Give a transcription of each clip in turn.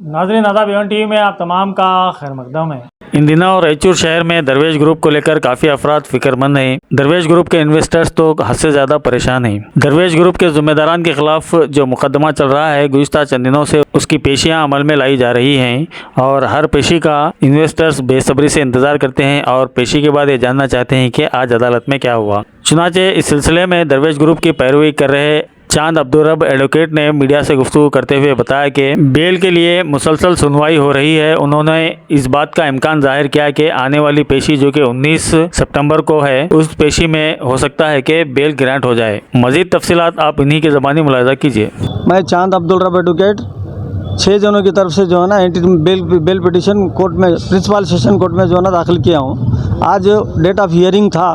नाज़रीन आदाब, Avon TV में आप तमाम का खैर मकदम है। इन दिनों रायचूर शहर में दरवेश ग्रुप को लेकर काफ़ी अफराद फिक्रमंद हैं। दरवेश ग्रुप के इन्वेस्टर्स तो हद से ज़्यादा परेशान हैं। दरवेश ग्रुप के जिम्मेदारान के खिलाफ जो मुकदमा चल रहा है, गुज़िश्ता चंद दिनों से उसकी पेशियां अमल में लाई जा रही हैं और हर पेशी का इन्वेस्टर्स बेसब्री से इंतज़ार करते हैं और पेशी के बाद ये जानना चाहते हैं कि आज अदालत में क्या हुआ। चुनाचे इस सिलसिले में दरवेश ग्रुप की पैरवी कर रहे चांद अब्दुल रब एडवोकेट ने मीडिया से गुफ्तगू करते हुए बताया कि बेल के लिए मुसलसल सुनवाई हो रही है। उन्होंने इस बात का इम्कान जाहिर किया कि आने वाली पेशी जो कि 19 सितंबर को है, उस पेशी में हो सकता है कि बेल ग्रांट हो जाए। मज़ीद तफसीलात आप इन्हीं के ज़बानी मुलाहिज़ा कीजिए। मैं चांद अब्दुल रब एडवोकेट 6 जनों की तरफ से जो है ना बेल पिटिशन कोर्ट में, प्रिंसिपल सेशन कोर्ट में जो है ना दाखिल किया हूँ। आज डेट ऑफ हियरिंग था,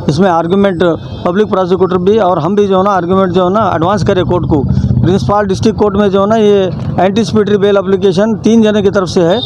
इसमें आर्गूमेंट पब्लिक प्रोसिक्यूटर भी और हम भी जो है ना आर्गूमेंट जो है ना एडवांस करे कोर्ट को। प्रिंसिपल डिस्ट्रिक्ट कोर्ट में जो है ना ये एंटीसिपेटरी बेल एप्लीकेशन 3 जने की तरफ से है,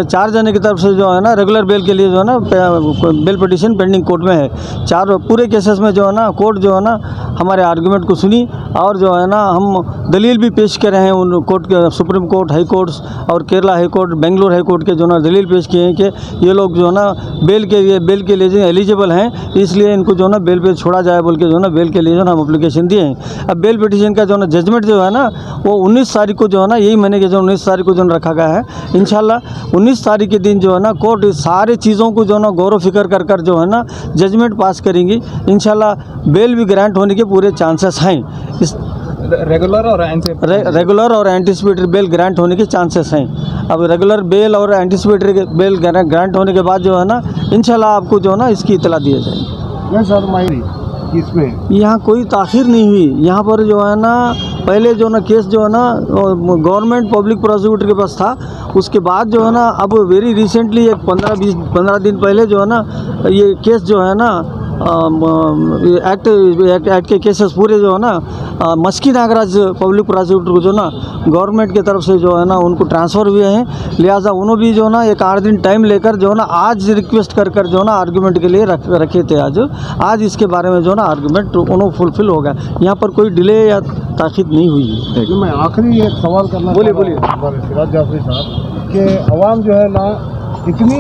4 जने की तरफ से जो है ना रेगुलर बेल के लिए जो है ना बेल पिटिशन पेंडिंग कोर्ट में है। 4 पूरे केसेस में जो है ना कोर्ट जो है ना हमारे आर्गूमेंट को सुनी और जो है ना हम दलील भी पेश करे हैं उन कोर्ट के, सुप्रीम कोर्ट, हाई कोर्ट्स और Kerala high court, Bengaluru high court के जो ना दलील पेश किए हैं कि ये लोग जो है ना बेल के लिए एलिजिबल हैं, इसलिए इनको जो है ना बेल पे छोड़ा जाए बोल के जो है ना बेल के लिए जो ना हम एप्लीकेशन दिए हैं। अब बेल पिटिशन का जो है ना जजमेंट जो है ना वो 19 तारीख को जो है ना यही महीने के जो 19 तारीख को जो रखा गया है। इंशाल्लाह 19 तारीख के दिन जो है ना कोर्ट सारी चीज़ों को जो है ना गौर व फिक्र कर जो है ना जजमेंट पास करेंगी। इंशाल्लाह बेल भी ग्रांट होने के पूरे चांसेस हैं। इस रेगुलर और एंटीसिपेटरी बेल ग्रांट होने के चांसेस हैं। अब रेगुलर बेल और एंटीसिपेटरी बेल ग्रांट होने के बाद जो है ना इंशाल्लाह आपको जो है ना इसकी इतला दी जाएगी। इसमें यहाँ कोई ताख़ीर नहीं हुई। यहाँ पर जो है ना पहले जो ना केस जो है ना गवर्नमेंट पब्लिक प्रोसिक्यूटर के पास था, उसके बाद जो है ना अब वेरी रिसेंटली एक 15 दिन पहले जो है ना ये केस जो है ना एक्ट के केसेस पूरे जो है ना मस्की नागराज पब्लिक प्रोसिक्यूटर को जो ना गवर्नमेंट की तरफ से जो है ना उनको ट्रांसफ़र हुए हैं। लिहाजा उन्होंने भी जो है ना एक 8 दिन टाइम लेकर जो है ना आज रिक्वेस्ट कर जो है ना आर्गूमेंट के लिए रखे थे। आज इसके बारे में जो है ना आर्गूमेंट उन्होंने फुलफिल हो गया। यहाँ पर कोई डिले या ताक़ीद नहीं हुई है। मैं आखिरी एक सवाल करना बोलिए सिराज जाफरी साहब कि अवाम जो है ना इतनी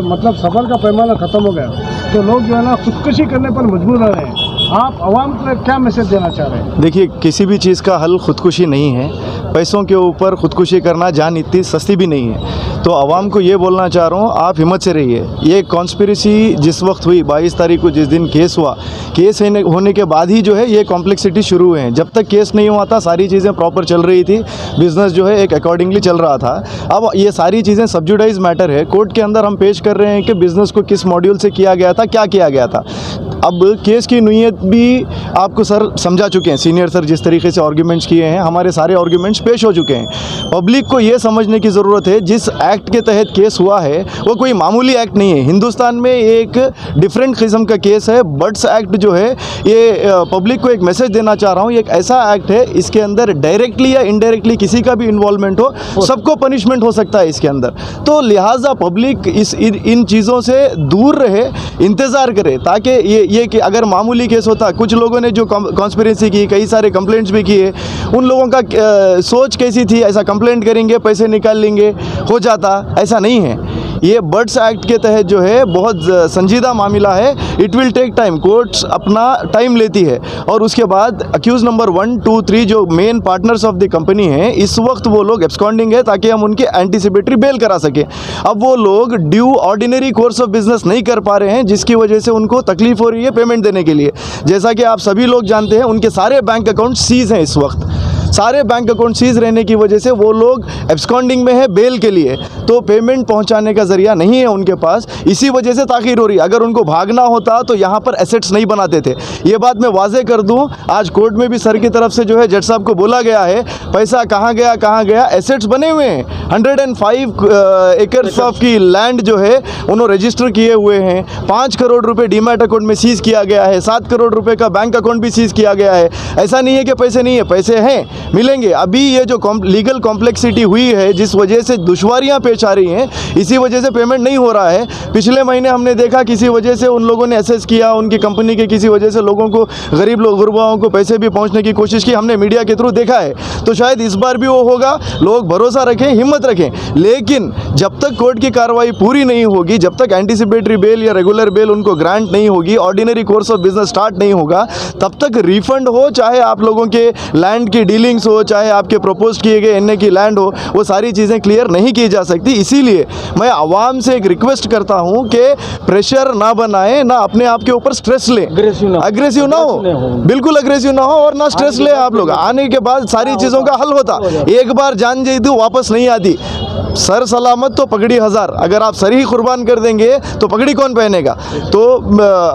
मतलब सफ़र का पैमाना ख़त्म हो गया तो लोग जो है ना खुदकुशी करने पर मजबूर हो रहे हैं। आप आवाम को क्या मैसेज देना चाह रहे हैं? देखिए, किसी भी चीज़ का हल खुदकुशी नहीं है। पैसों के ऊपर खुदकुशी करना जान इतनी सस्ती भी नहीं है। तो आवाम को ये बोलना चाह रहा हूँ, आप हिम्मत से रहिए। ये कॉन्स्पिरेसी जिस वक्त हुई 22 तारीख को, जिस दिन केस हुआ, केस होने के बाद ही जो है ये कॉम्प्लेक्सिटी शुरू हुए हैं। जब तक केस नहीं हुआ था सारी चीज़ें प्रॉपर चल रही थी, बिज़नेस जो है एक अकॉर्डिंगली चल रहा था। अब ये सारी चीज़ें सब्जुडाइज मैटर है। कोर्ट के अंदर हम पेश कर रहे हैं कि बिज़नेस को किस मॉड्यूल से किया गया था, क्या किया गया था। अब केस की नुयत भी आपको सर समझा चुके हैं, सीनियर सर जिस तरीके से आर्ग्यूमेंट्स किए हैं, हमारे सारे आर्ग्यूमेंट्स पेश हो चुके हैं। पब्लिक को ये समझने की ज़रूरत है जिस एक्ट के तहत केस हुआ है वो कोई मामूली एक्ट नहीं है। हिंदुस्तान में एक डिफरेंट किस्म का केस है। बट्स एक्ट जो है ये पब्लिक को एक मैसेज देना चाह रहा हूँ, ये एक ऐसा एक्ट है इसके अंदर डायरेक्टली या इनडायरेक्टली किसी का भी इन्वॉल्वमेंट हो, सबको पनिशमेंट हो सकता है इसके अंदर। तो लिहाजा पब्लिक इन चीज़ों से दूर रहे, इंतज़ार करे, ताकि ये कि अगर मामूली केस होता, कुछ लोगों ने जो कॉन्स्पिरेसी की, कई सारे कंप्लेंट्स भी किए, उन लोगों का सोच कैसी थी, ऐसा कंप्लेंट करेंगे पैसे निकाल लेंगे हो जाता, ऐसा नहीं है। ये बर्ड्स एक्ट के तहत जो है बहुत संजीदा मामला है। It will take time, courts अपना टाइम लेती है। और उसके बाद अक्यूज़ नंबर 1, 2, 3 जो main partners of the company हैं, इस वक्त वो लोग एब्सकॉन्डिंग है ताकि हम उनके एंटीसिपेटरी बेल करा सकें। अब वो लोग due ordinary course of business नहीं कर पा रहे हैं, जिसकी वजह से उनको तकलीफ हो रही है पेमेंट देने के लिए। जैसा कि आप सभी लोग जानते हैं, उनके सारे बैंक अकाउंट सीज हैं इस वक्त। सारे बैंक अकाउंट सीज रहने की वजह से वो लोग एब्सकॉन्डिंग में है बेल के लिए, तो पेमेंट पहुंचाने का ज़रिया नहीं है उनके पास। इसी वजह से ताख़ीर हो रही है। अगर उनको भागना होता तो यहाँ पर एसेट्स नहीं बनाते थे। ये बात मैं वाजे कर दूं, आज कोर्ट में भी सर की तरफ से जो है जज साहब को बोला गया है पैसा कहाँ गया, एसेट्स बने हुए हैं। 105 एकर्स ऑफ की लैंड जो है उन्होंने रजिस्टर किए हुए हैं। 5 करोड़ रुपए डीमैट अकाउंट में सीज़ किया गया है। 7 करोड़ रुपए का बैंक अकाउंट भी सीज़ किया गया है। ऐसा नहीं है कि पैसे नहीं है, पैसे हैं। मिलेंगे। अभी ये जो लीगल कॉम्प्लेक्सिटी हुई है, जिस वजह से दुश्वारियां पेश आ रही हैं, इसी वजह से पेमेंट नहीं हो रहा है। पिछले महीने हमने देखा किसी वजह से उन लोगों ने एसेस किया, उनकी कंपनी के किसी वजह से लोगों को, गरीब लोग, गुरबाओं को पैसे भी पहुंचने की कोशिश की, हमने मीडिया के थ्रू देखा है। तो शायद इस बार भी वो होगा। लोग भरोसा रखें, हिम्मत रखें, लेकिन जब तक कोर्ट की कार्रवाई पूरी नहीं होगी, जब तक एंटीसिपेटरी बेल या रेगुलर बेल उनको ग्रांट नहीं होगी, ordinary course of business start नहीं होगा, तब तक रिफंड हो, चाहे आप लोगों के लैंड की डीलिंग्स हो, चाहे आपके प्रपोज किए गए एनए की लैंड हो, वो सारी चीज़ें क्लियर नहीं की जा सकती। इसीलिए मैं आवाम से एक रिक्वेस्ट करता हूं कि प्रेशर ना बनाएं, ना अपने आप के ऊपर स्ट्रेस लें, अग्रेसिव ना हो, बिल्कुल अग्रेसिव ना हो और ना स्ट्रेस लें। आप लोग आने के बाद सारी चीज़ों का हल होता। एक बार जान जाई तो वापस नहीं आती। सर सलामत तो पगड़ी हज़ार। अगर आप सर ही कुर्बान कर देंगे तो पगड़ी कौन पहनेगा? तो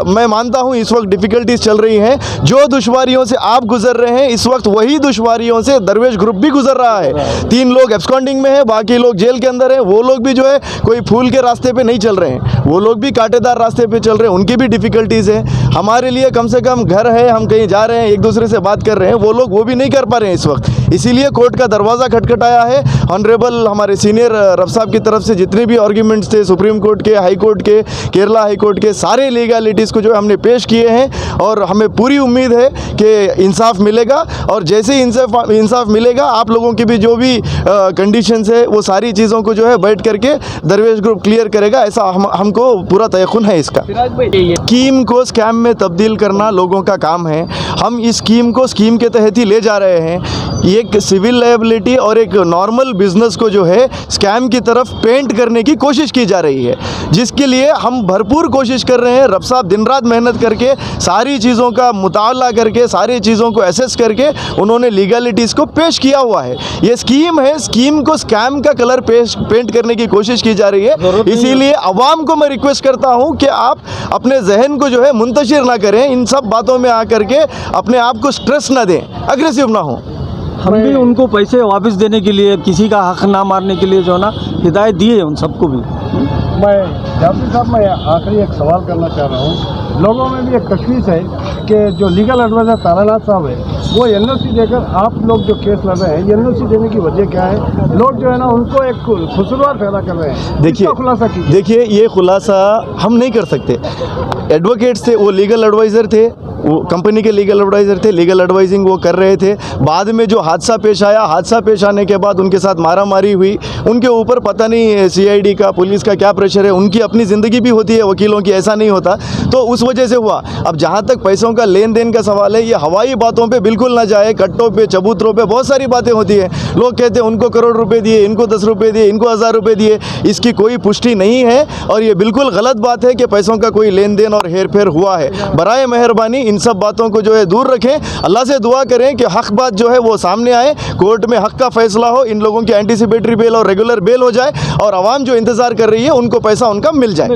मैं मानता हूं इस वक्त डिफ़िकल्टीज चल रही हैं। जो दुश्वारियों से आप गुजर रहे हैं, इस वक्त वही दुश्वारियों से दरवेश ग्रुप भी गुजर रहा है। 3 लोग एब्सकॉन्डिंग में हैं, बाकी लोग जेल के अंदर हैं। वो लोग भी जो है कोई फूल के रास्ते पे नहीं चल रहे हैं, वो लोग भी कांटेदार रास्ते पे चल रहे हैं, उनकी भी डिफ़िकल्टीज़ है। हमारे लिए कम से कम घर है, हम कहीं जा रहे हैं, एक दूसरे से बात कर रहे हैं, वो लोग वो भी नहीं कर पा रहे हैं इस वक्त। इसीलिए कोर्ट का दरवाज़ा खटखटाया है। ऑनरेबल हमारे सीनियर रब साहब की तरफ से जितने भी आर्ग्यूमेंट्स थे, सुप्रीम कोर्ट के, हाई कोर्ट के, केरला हाई कोर्ट के, सारे लीगलिटीज़ को जो हमने पेश किए हैं और हमें पूरी उम्मीद है कि इंसाफ मिलेगा। और जैसे ही इंसाफ मिलेगा, आप लोगों की भी जो भी कंडीशंस है, वो सारी चीज़ों को जो है बैठ करके दरवेश ग्रुप क्लियर करेगा, ऐसा हमको पूरा तयक़ुन है इसका। स्कीम को स्कैम में तब्दील करना लोगों का काम है। हम इस स्कीम को स्कीम के तहत ही ले जा रहे हैं। एक सिविल लायबिलिटी और एक नॉर्मल बिजनेस को जो है स्कैम की तरफ पेंट करने की कोशिश की जा रही है, जिसके लिए हम भरपूर कोशिश कर रहे हैं। रब साहब दिन रात मेहनत करके सारी चीज़ों का मुताला करके, सारी चीज़ों को एसेस करके उन्होंने लीगलिटीज़ को पेश किया हुआ है। ये स्कीम है, स्कीम को स्कैम का कलर पेंट करने की कोशिश की जा रही है। इसीलिए अवाम को मैं रिक्वेस्ट करता हूँ कि आप अपने जहन को जो है मुंतशिर ना करें, इन सब बातों में आकर के अपने आप को स्ट्रेस ना दें, अग्रेसिव ना हो। हम भी उनको पैसे वापस देने के लिए, किसी का हक ना मारने के लिए जो ना हिदायत दी है उन सबको भी। मैं जाफरी साहब, मैं आखिरी एक सवाल करना चाह रहा हूँ। लोगों में भी एक तशवीश है कि जो लीगल एडवाइज़र तारानाथ साहब है, वो एनओसी देकर आप लोग जो केस लड़ रहे हैं, एनओसी देने की वजह क्या है? लोग जो है ना उनको एक खुसरवार पैदा कर रहे हैं। देखिए, खुलासा कीजिए। देखिए, ये खुलासा हम नहीं कर सकते। एडवोकेट्स थे, वो लीगल एडवाइज़र थे, वो कंपनी के लीगल एडवाइज़र थे, लीगल एडवाइजिंग वो कर रहे थे। बाद में जो हादसा पेश आया, हादसा पेश आने के बाद उनके साथ मारामारी हुई, उनके ऊपर पता नहीं सीआईडी का, पुलिस का क्या प्रेशर है। उनकी अपनी ज़िंदगी भी होती है वकीलों की, ऐसा नहीं होता, तो उस वजह से हुआ। अब जहाँ तक पैसों का लेन देन का सवाल है, ये हवाई बातों पे बिल्कुल ना जाए। कट्टों पे, चबूतरों पे बहुत सारी बातें होती हैं। लोग कहते हैं उनको करोड़ रुपए दिए, इनको 10 रुपये दिए, इनको 1000 रुपये दिए। इसकी कोई पुष्टि नहीं है और ये बिल्कुल गलत बात है कि पैसों का कोई लेन देन और हेर फेर हुआ है। बराए मेहरबानी इन सब बातों को जो है दूर रखें। अल्लाह से दुआ करें कि हक बात जो है वो सामने आए, कोर्ट में हक का फैसला हो, इन लोगों की एंटीसिपेटरी बेल और रेगुलर बेल हो जाए और आवाम जो इंतज़ार कर रही है उनको पैसा उनका मिल जाए।